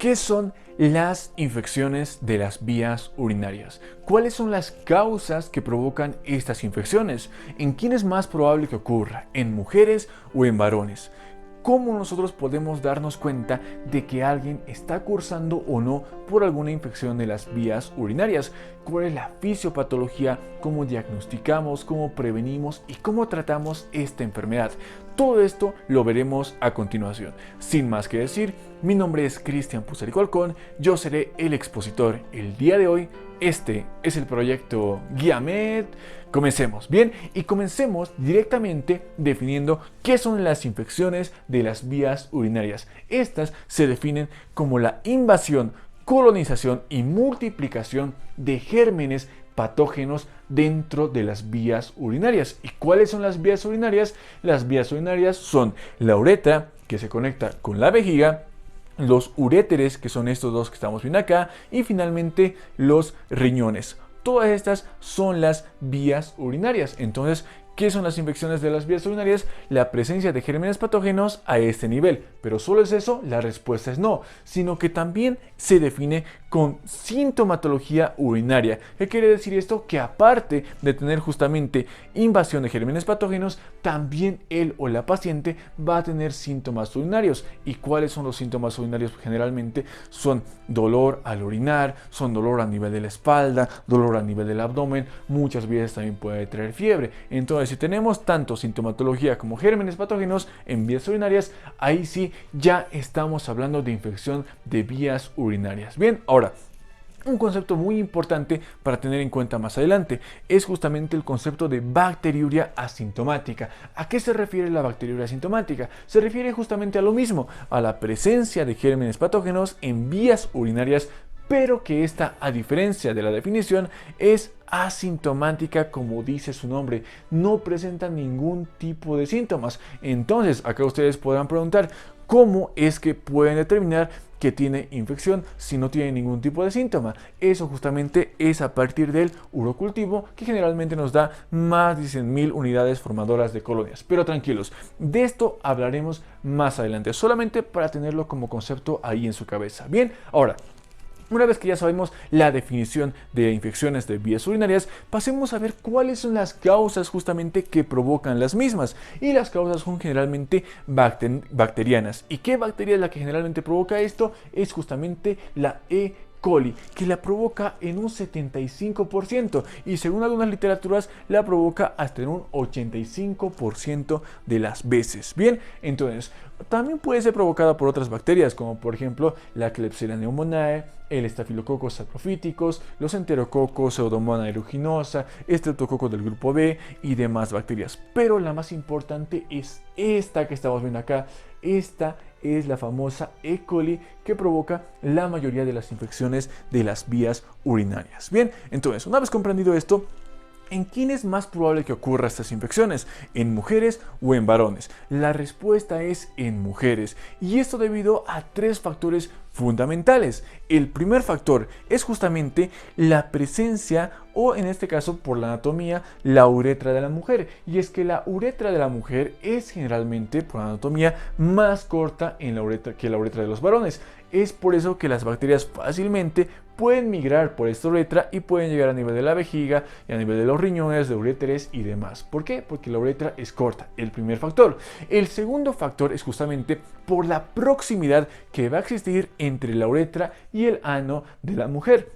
¿Qué son las infecciones de las vías urinarias? ¿Cuáles son las causas que provocan estas infecciones? ¿En quién es más probable que ocurra? ¿En mujeres o en varones? ¿Cómo nosotros podemos darnos cuenta de que alguien está cursando o no por alguna infección de las vías urinarias? ¿Cuál es la fisiopatología? ¿Cómo diagnosticamos? ¿Cómo prevenimos? ¿Y cómo tratamos esta enfermedad? Todo esto lo veremos a continuación. Sin más que decir, mi nombre es Cristian Pusarico Alcón, yo seré el expositor el día de hoy. Este es el proyecto Guiamed. Comencemos, bien, y comencemos directamente definiendo qué son las infecciones de las vías urinarias. Estas se definen como la invasión, colonización y multiplicación de gérmenes patógenos dentro de las vías urinarias. ¿Y cuáles son las vías urinarias? Las vías urinarias son la uretra, que se conecta con la vejiga, los uréteres, que son estos dos que estamos viendo acá, y finalmente los riñones. Todas estas son las vías urinarias. Entonces, ¿qué son las infecciones de las vías urinarias? La presencia de gérmenes patógenos a este nivel. Pero solo es eso, la respuesta es no, sino que también se define con sintomatología urinaria. ¿Qué quiere decir esto? Que aparte de tener justamente invasión de gérmenes patógenos, también él o la paciente va a tener síntomas urinarios. ¿Y cuáles son los síntomas urinarios? Generalmente son dolor al orinar, son dolor a nivel de la espalda, dolor a nivel del abdomen, muchas veces también puede traer fiebre. Entonces, si tenemos tanto sintomatología como gérmenes patógenos en vías urinarias, ahí sí ya estamos hablando de infección de vías urinarias. Bien, ahora, un concepto muy importante para tener en cuenta más adelante es justamente el concepto de bacteriuria asintomática. ¿A qué se refiere la bacteriuria asintomática? Se refiere justamente a lo mismo, a la presencia de gérmenes patógenos en vías urinarias, pero que esta, a diferencia de la definición, es asintomática, como dice su nombre, no presenta ningún tipo de síntomas. Entonces, acá ustedes podrán preguntar, ¿cómo es que pueden determinar que tiene infección si no tiene ningún tipo de síntoma? Eso justamente es a partir del urocultivo, que generalmente nos da más de 100.000 unidades formadoras de colonias. Pero tranquilos, de esto hablaremos más adelante, solamente para tenerlo como concepto ahí en su cabeza. Bien, ahora, una vez que ya sabemos la definición de infecciones de vías urinarias, pasemos a ver cuáles son las causas justamente que provocan las mismas. Y las causas son generalmente bacterianas. ¿Y qué bacteria es la que generalmente provoca esto? Es justamente la E. coli, que la provoca en un 75% y según algunas literaturas la provoca hasta en un 85% de las veces. Bien, entonces también puede ser provocada por otras bacterias como por ejemplo la Klebsiella pneumoniae, el Staphylococcus saprophyticus, los enterococos, Pseudomonas aeruginosa, Streptococcus del grupo B y demás bacterias. Pero la más importante es esta que estamos viendo acá. Esta es la famosa E. coli, que provoca la mayoría de las infecciones de las vías urinarias. Bien, entonces, una vez comprendido esto, ¿en quién es más probable que ocurra estas infecciones? ¿En mujeres o en varones? La respuesta es en mujeres, y esto debido a tres factores fundamentales. El primer factor es justamente la presencia, o en este caso por la anatomía, la uretra de la mujer. Y es que la uretra de la mujer es generalmente, por anatomía, más corta en la uretra que la uretra de los varones. Es por eso que las bacterias fácilmente pueden migrar por esta uretra y pueden llegar a nivel de la vejiga y a nivel de los riñones, de uréteres y demás. ¿Por qué? Porque la uretra es corta, el primer factor. El segundo factor es justamente por la proximidad que va a existir entre la uretra y el ano de la mujer.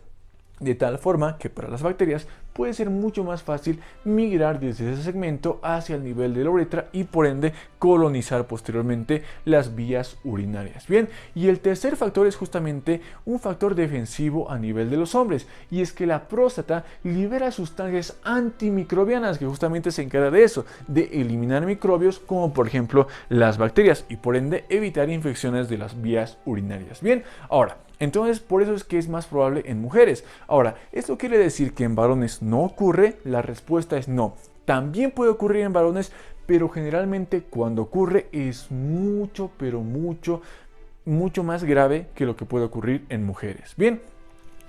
De tal forma que para las bacterias puede ser mucho más fácil migrar desde ese segmento hacia el nivel de la uretra y por ende colonizar posteriormente las vías urinarias. Bien, y el tercer factor es justamente un factor defensivo a nivel de los hombres, y es que la próstata libera sustancias antimicrobianas que justamente se encarga de eso, de eliminar microbios como por ejemplo las bacterias y por ende evitar infecciones de las vías urinarias. Bien, ahora, entonces, por eso es que es más probable en mujeres. Ahora, ¿esto quiere decir que en varones no ocurre? La respuesta es no. También puede ocurrir en varones, pero generalmente cuando ocurre es mucho, pero mucho más grave que lo que puede ocurrir en mujeres. Bien,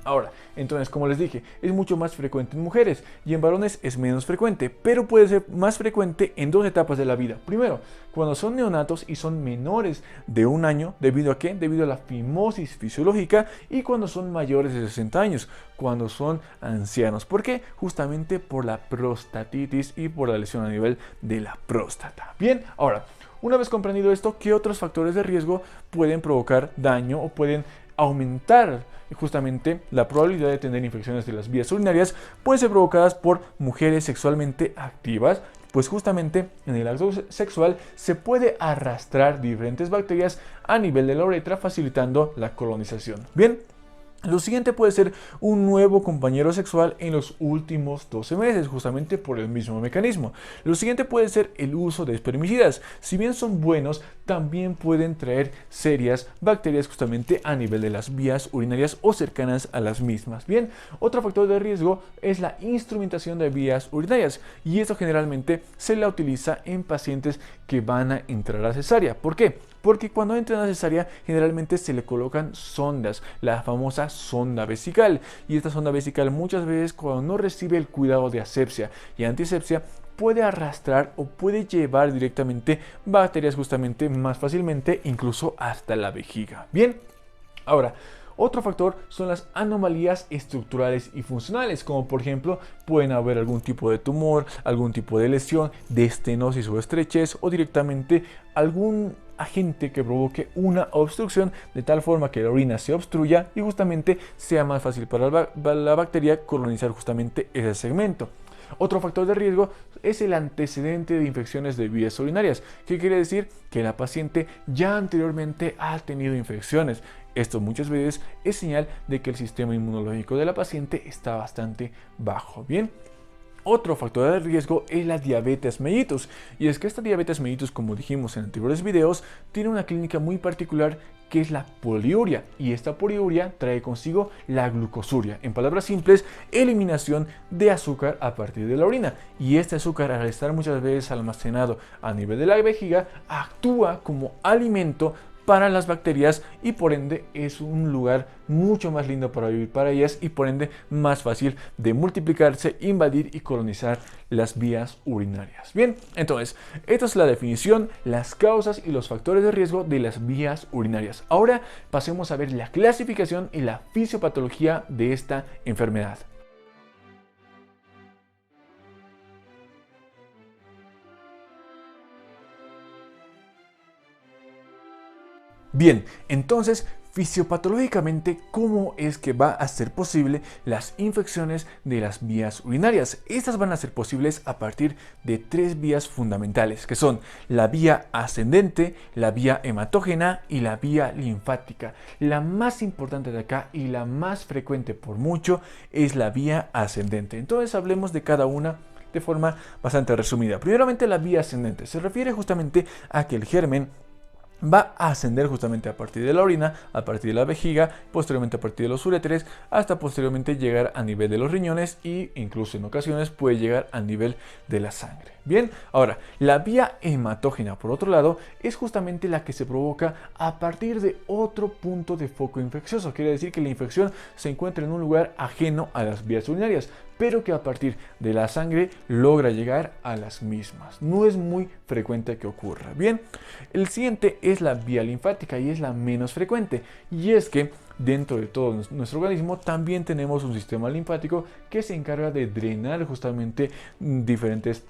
Ahora, entonces, como les dije, es mucho más frecuente en mujeres y en varones es menos frecuente, pero puede ser más frecuente en dos etapas de la vida. Primero, cuando son neonatos y son menores de un año, ¿debido a qué? Debido a la fimosis fisiológica, y cuando son mayores de 60 años, cuando son ancianos. ¿Por qué? Justamente por la prostatitis y por la lesión a nivel de la próstata. Bien, ahora, una vez comprendido esto, ¿qué otros factores de riesgo pueden provocar daño o pueden aumentar justamente la probabilidad de tener infecciones de las vías urinarias? Pueden ser provocadas por mujeres sexualmente activas, pues justamente en el acto sexual se puede arrastrar diferentes bacterias a nivel de la uretra, facilitando la colonización. Bien. Lo siguiente puede ser un nuevo compañero sexual en los últimos 12 meses, justamente por el mismo mecanismo. Lo siguiente puede ser el uso de espermicidas. Si bien son buenos, también pueden traer serias bacterias justamente a nivel de las vías urinarias o cercanas a las mismas. Bien, otro factor de riesgo es la instrumentación de vías urinarias, y esto generalmente se la utiliza en pacientes que van a entrar a cesárea. ¿Por qué? Porque cuando entran a cesárea generalmente se le colocan sondas, la famosa sonda vesical, y esta sonda vesical muchas veces, cuando no recibe el cuidado de asepsia y antisepsia, puede arrastrar o puede llevar directamente bacterias justamente más fácilmente, incluso hasta la vejiga. Bien, ahora, otro factor son las anomalías estructurales y funcionales, como por ejemplo pueden haber algún tipo de tumor, algún tipo de lesión, de estenosis o estrechez, o directamente algún agente que provoque una obstrucción de tal forma que la orina se obstruya y justamente sea más fácil para la bacteria colonizar justamente ese segmento. Otro factor de riesgo es el antecedente de infecciones de vías urinarias, que quiere decir que la paciente ya anteriormente ha tenido infecciones. Esto muchas veces es señal de que el sistema inmunológico de la paciente está bastante bajo. Bien. Otro factor de riesgo es la diabetes mellitus, y es que esta diabetes mellitus, como dijimos en anteriores videos, tiene una clínica muy particular, que es la poliuria, y esta poliuria trae consigo la glucosuria. En palabras simples, eliminación de azúcar a partir de la orina, y este azúcar, al estar muchas veces almacenado a nivel de la vejiga, actúa como alimento para las bacterias, y por ende es un lugar mucho más lindo para vivir para ellas, y por ende más fácil de multiplicarse, invadir y colonizar las vías urinarias. Bien, entonces esta es la definición, las causas y los factores de riesgo de las vías urinarias. Ahora pasemos a ver la clasificación y la fisiopatología de esta enfermedad. Bien, entonces, fisiopatológicamente, ¿cómo es que va a ser posible las infecciones de las vías urinarias? Estas van a ser posibles a partir de tres vías fundamentales, que son la vía ascendente, la vía hematógena y la vía linfática. La más importante de acá y la más frecuente por mucho es la vía ascendente. Entonces, hablemos de cada una de forma bastante resumida. Primeramente, la vía ascendente se refiere justamente a que el germen va a ascender justamente a partir de la orina, a partir de la vejiga, posteriormente a partir de los uréteres, hasta posteriormente llegar a nivel de los riñones, e incluso en ocasiones puede llegar a nivel de la sangre. Bien, ahora, la vía hematógena, por otro lado, es justamente la que se provoca a partir de otro punto de foco infeccioso. Quiere decir que la infección se encuentra en un lugar ajeno a las vías urinarias, pero que a partir de la sangre logra llegar a las mismas. No es muy frecuente que ocurra. Bien, el siguiente es la vía linfática, y es la menos frecuente, y es que dentro de todo nuestro organismo también tenemos un sistema linfático que se encarga de drenar justamente diferentes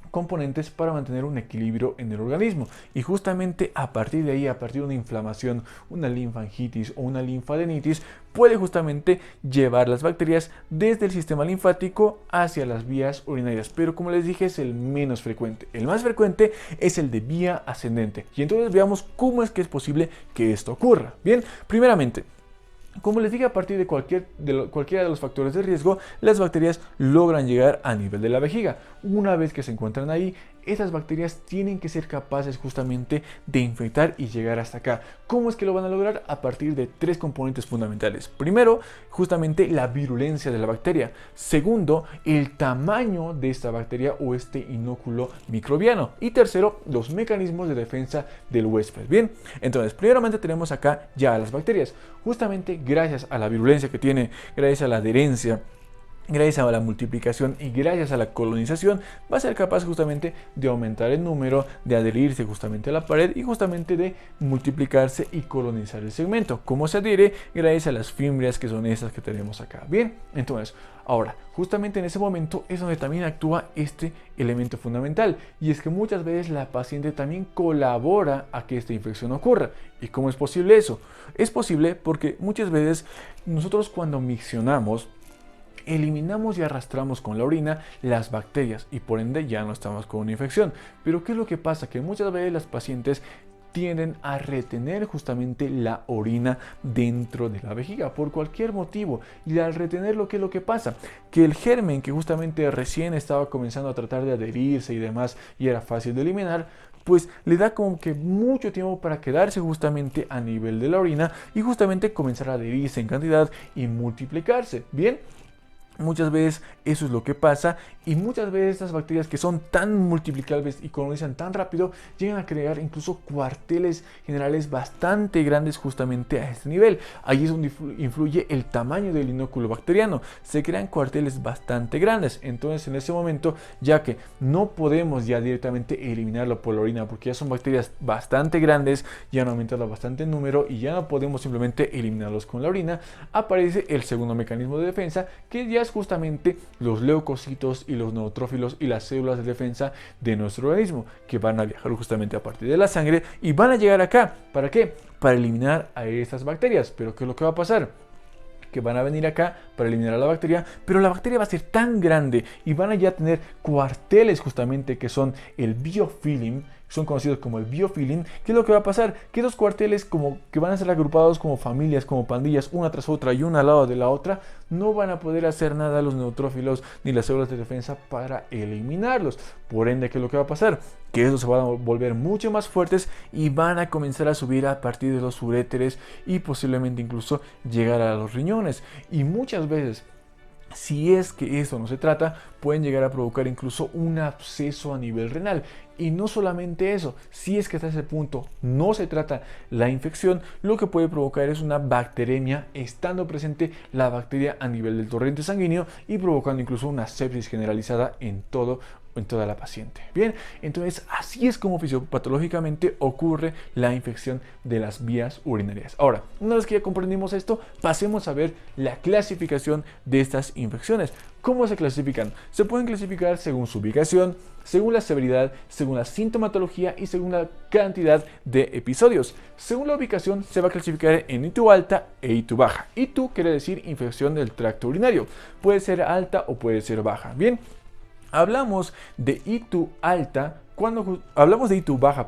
componentes para mantener un equilibrio en el organismo, y justamente a partir de ahí, a partir de una inflamación, una linfangitis o una linfadenitis, puede justamente llevar las bacterias desde el sistema linfático hacia las vías urinarias, pero como les dije es el menos frecuente. El más frecuente es el de vía ascendente, y entonces veamos cómo es que es posible que esto ocurra. Bien, primeramente, como les dije, a partir de cualquiera de los factores de riesgo, las bacterias logran llegar a nivel de la vejiga. Una vez que se encuentran ahí, estas bacterias tienen que ser capaces justamente de infectar y llegar hasta acá. ¿Cómo es que lo van a lograr? A partir de tres componentes fundamentales. Primero, justamente la virulencia de la bacteria. Segundo, el tamaño de esta bacteria o este inóculo microbiano. Y tercero, los mecanismos de defensa del huésped. Bien, entonces, primeramente tenemos acá ya las bacterias. Justamente gracias a la virulencia que tiene, gracias a la adherencia, gracias a la multiplicación y gracias a la colonización, va a ser capaz justamente de aumentar el número, de adherirse justamente a la pared y justamente de multiplicarse y colonizar el segmento. ¿Cómo se adhiere? Gracias a las fimbrias, que son estas que tenemos acá. Bien, entonces, ahora, justamente en ese momento es donde también actúa este elemento fundamental, y es que muchas veces la paciente también colabora a que esta infección ocurra. ¿Y cómo es posible eso? Es posible porque muchas veces nosotros, cuando miccionamos, eliminamos y arrastramos con la orina las bacterias y por ende ya no estamos con una infección. Pero ¿qué es lo que pasa? Que muchas veces las pacientes tienden a retener justamente la orina dentro de la vejiga por cualquier motivo, y al retenerlo, ¿qué es lo que pasa? Que el germen, que justamente recién estaba comenzando a tratar de adherirse y demás y era fácil de eliminar, pues le da como que mucho tiempo para quedarse justamente a nivel de la orina y justamente comenzar a adherirse en cantidad y multiplicarse. Bien, muchas veces eso es lo que pasa, y muchas veces estas bacterias, que son tan multiplicables y colonizan tan rápido, llegan a crear incluso cuarteles generales bastante grandes justamente a este nivel. Ahí es donde influye el tamaño del inóculo bacteriano. Se crean cuarteles bastante grandes. Entonces, en ese momento, ya que no podemos ya directamente eliminarlo por la orina, porque ya son bacterias bastante grandes, ya han aumentado bastante el número y ya no podemos simplemente eliminarlos con la orina, aparece el segundo mecanismo de defensa, que ya es justamente los leucocitos y los neutrófilos y las células de defensa de nuestro organismo, que van a viajar justamente a partir de la sangre y van a llegar acá. ¿Para qué? Para eliminar a estas bacterias. Pero ¿qué es lo que va a pasar? Que van a venir acá para eliminar a la bacteria, pero la bacteria va a ser tan grande y van a ya tener cuarteles justamente, que son el biofilm, son conocidos como el biofilm. ¿Qué es lo que va a pasar? Que estos cuarteles, como que van a ser agrupados como familias, como pandillas, una tras otra y una al lado de la otra, no van a poder hacer nada los neutrófilos ni las células de defensa para eliminarlos. Por ende, ¿qué es lo que va a pasar? Que estos se van a volver mucho más fuertes y van a comenzar a subir a partir de los uréteres y posiblemente incluso llegar a los riñones. Y muchas veces, si es que esto no se trata, pueden llegar a provocar incluso un absceso a nivel renal. Y no solamente eso, si es que hasta ese punto no se trata la infección, lo que puede provocar es una bacteremia, estando presente la bacteria a nivel del torrente sanguíneo y provocando incluso una sepsis generalizada en toda la paciente. Bien, entonces así es como fisiopatológicamente ocurre la infección de las vías urinarias. Ahora, una vez que ya comprendimos esto, pasemos a ver la clasificación de estas infecciones. ¿Cómo se clasifican? Se pueden clasificar según su ubicación, según la severidad, según la sintomatología y según la cantidad de episodios. Según la ubicación, se va a clasificar en ITU alta e ITU baja. ITU quiere decir infección del tracto urinario. Puede ser alta o puede ser baja. Bien, hablamos de ITU alta cuando hablamos de ITU baja,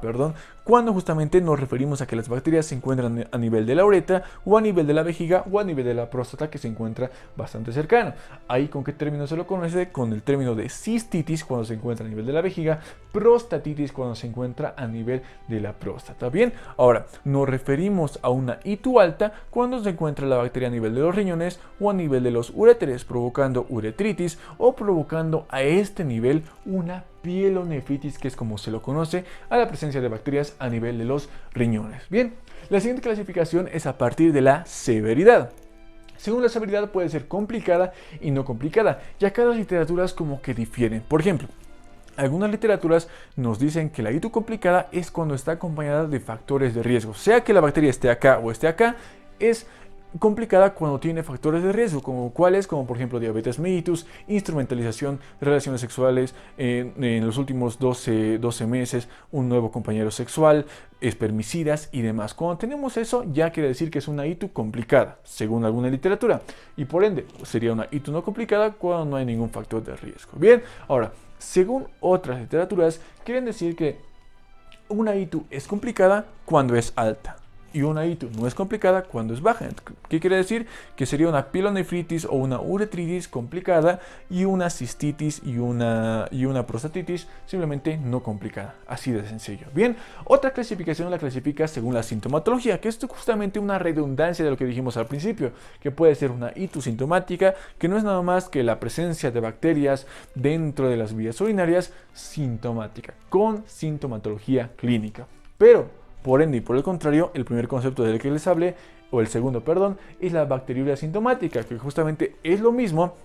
cuando justamente nos referimos a que las bacterias se encuentran a nivel de la uretra o a nivel de la vejiga o a nivel de la próstata, que se encuentra bastante cercano. Ahí, ¿con qué término se lo conoce? Con el término de cistitis cuando se encuentra a nivel de la vejiga, prostatitis cuando se encuentra a nivel de la próstata. Bien, ahora nos referimos a una ITU alta cuando se encuentra la bacteria a nivel de los riñones o a nivel de los uréteres, provocando uretritis o provocando a este nivel una pielonefritis, que es como se lo conoce a la presencia de bacterias a nivel de los riñones. Bien, la siguiente clasificación es a partir de la severidad. Según la severidad puede ser complicada y no complicada, ya que las literaturas como que difieren. Por ejemplo, algunas literaturas nos dicen que la ITU complicada es cuando está acompañada de factores de riesgo, sea que la bacteria esté acá o esté acá. Es complicada cuando tiene factores de riesgo, como cuáles, como por ejemplo diabetes mellitus, instrumentalización de relaciones sexuales en los últimos 12 meses, un nuevo compañero sexual, espermicidas y demás. Cuando tenemos eso, ya quiere decir que es una ITU complicada, según alguna literatura, y por ende sería una ITU no complicada cuando no hay ningún factor de riesgo. Bien, ahora, según otras literaturas, quieren decir que una ITU es complicada cuando es alta. y una ITU no es complicada cuando es baja. ¿Qué quiere decir? Que sería una pielonefritis o una uretritis complicada y una cistitis y una prostatitis simplemente no complicada. Así de sencillo. Bien, otra clasificación la clasifica según la sintomatología, que esto es justamente una redundancia de lo que dijimos al principio, que puede ser una ITU sintomática, que no es nada más que la presencia de bacterias dentro de las vías urinarias sintomática, con sintomatología clínica. Pero por ende y por el contrario, el primer concepto del que les hablé, o el segundo, perdón, es la bacteriuria sintomática, que justamente es lo mismo,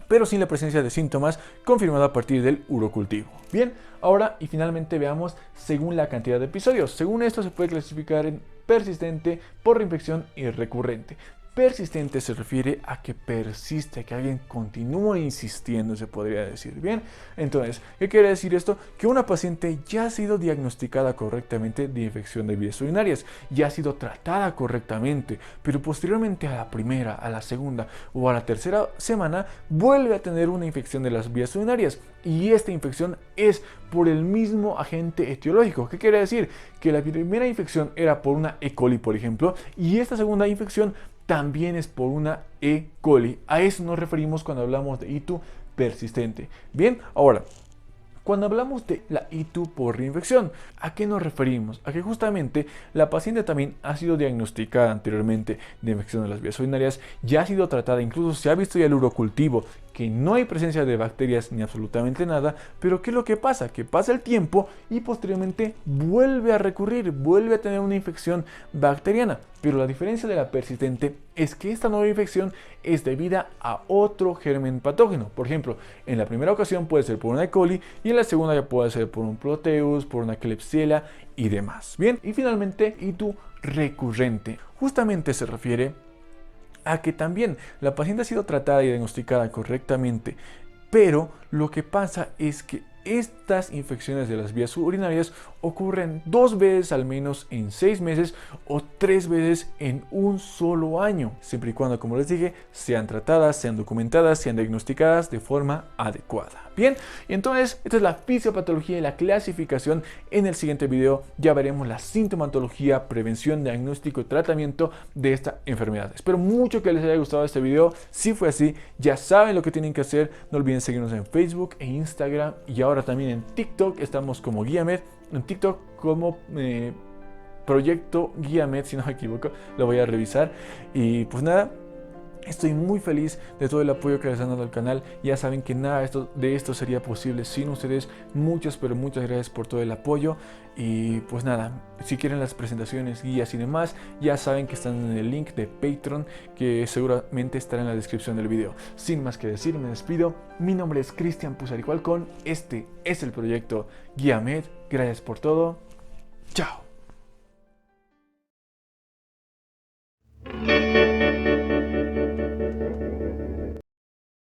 pero sin la presencia de síntomas, confirmado a partir del urocultivo. Bien, ahora y finalmente veamos según la cantidad de episodios. Según esto se puede clasificar en persistente, por reinfección y recurrente. Persistente se refiere a que persiste, que alguien continúa insistiendo, se podría decir. Bien, entonces, ¿qué quiere decir esto? Que una paciente ya ha sido diagnosticada correctamente de infección de vías urinarias, ya ha sido tratada correctamente, pero posteriormente a la primera, a la segunda o a la tercera semana vuelve a tener una infección de las vías urinarias. Y esta infección es por el mismo agente etiológico. ¿Qué quiere decir? Que la primera infección era por una E. coli, por ejemplo, y esta segunda infección también es por una E. coli. A eso nos referimos cuando hablamos de ITU persistente. Bien, ahora, cuando hablamos de la ITU por reinfección, ¿a qué nos referimos? A que justamente la paciente también ha sido diagnosticada anteriormente de infección de las vías urinarias, ya ha sido tratada, incluso se ha visto ya el urocultivo, que no hay presencia de bacterias ni absolutamente nada, pero ¿qué es lo que pasa? Que pasa el tiempo y posteriormente vuelve a recurrir, vuelve a tener una infección bacteriana. Pero la diferencia de la persistente es que esta nueva infección es debida a otro germen patógeno. Por ejemplo, en la primera ocasión puede ser por una E. coli y en la segunda ya puede ser por un Proteus, por una Klebsiella y demás. Bien, y finalmente ITU recurrente. Justamente se refiere a que también la paciente ha sido tratada y diagnosticada correctamente, pero lo que pasa es que estas infecciones de las vías urinarias ocurren 2 veces al menos en 6 meses o 3 veces en un solo año, siempre y cuando, como les dije, sean tratadas, sean documentadas, sean diagnosticadas de forma adecuada. Bien, y entonces esta es la fisiopatología y la clasificación. En el siguiente video ya veremos la sintomatología, prevención, diagnóstico y tratamiento de esta enfermedad. Espero mucho que les haya gustado este video. Si fue así, ya saben lo que tienen que hacer. No olviden seguirnos en Facebook e Instagram y ahora también en TikTok. Estamos como Guiamed, en TikTok como Proyecto Guiamed, si no me equivoco. Lo voy a revisar y pues nada. Estoy muy feliz de todo el apoyo que les han dado al canal. Ya saben que nada de esto sería posible sin ustedes. Muchas, pero muchas gracias por todo el apoyo. Y pues nada, si quieren las presentaciones, guías y demás, ya saben que están en el link de Patreon, que seguramente estará en la descripción del video. Sin más que decir, me despido. Mi nombre es Cristian Pusarihualcón. Este es el proyecto Guiamed. Gracias por todo. Chao.